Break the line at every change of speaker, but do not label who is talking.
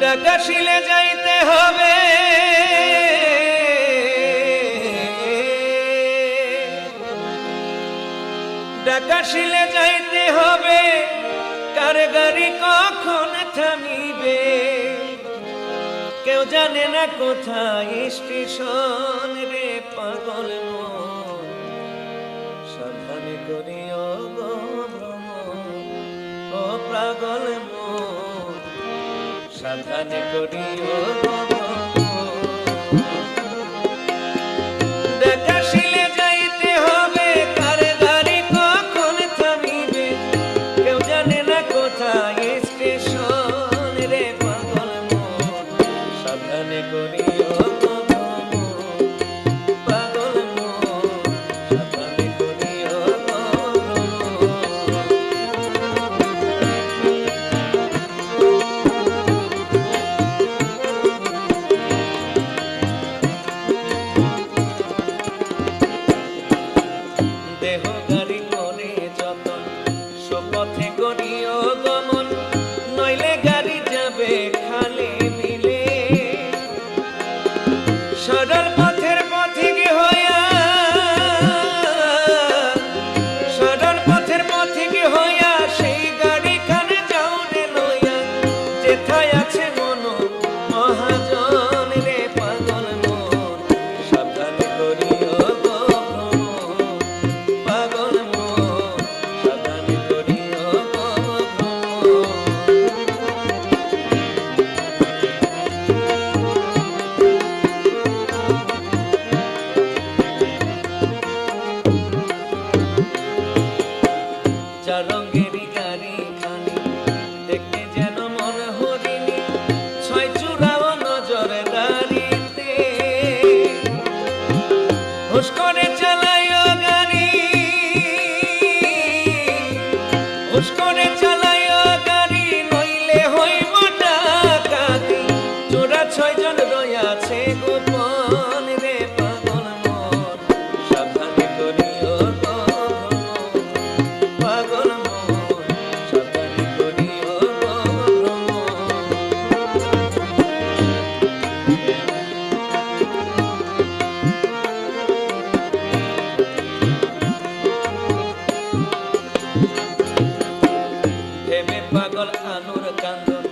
ডাকাশিলে যাইতে হবে, ডাকাশিলে যাইতে হবে, কার গাড়ি কখন থামিবে কেউ জানে না কোথায় স্টেশন রে পাগল মন। সাবধানে করিও গো ভ্রমণ ও পাগল মন, সাবধানে করিও গো ডাকাশিলে যাইতে হবে, কার গাড়ি কখন থামিবে কেউ জানে না কোথায় স্টেশন রে পাগল মন। সাবধানে করিও গো পাগল মন, সাবধানে করিও গো দেহ গাড়ি করে যতন সুপথে করিও গমন, নইলে গাড়ি যাবে খালে বিলে। সরল পথের পথিক হইয়া, সরল পথের পথিক হইয়া সেই গাড়ি খানে যাও রে লইয়া, যেথায় আছে মন মহাজন রে পাগল মন। সাবধানে করিও গো ভ্রমণ পাগল মন, সাবধানে করিও গো ভ্রমণ। চার রঙেরই গাড়ি খানি দেখতে যেন মন হরিণী, ছয় চূড়াও নজর দাঁড়িতে হুশ করে চালাইও গাড়ি, হুশ করে চালাইও গাড়ি, নইলে হইব ডাকাতি। চোরা ছয়জন রয়াছে গোপন রে পাগল মন, সাবধানে করিও গো ভ্রমণ পাগল মন, সাবধানে করিও গো ভ্রমণ। ভেবে পাগল আনুর কান্দন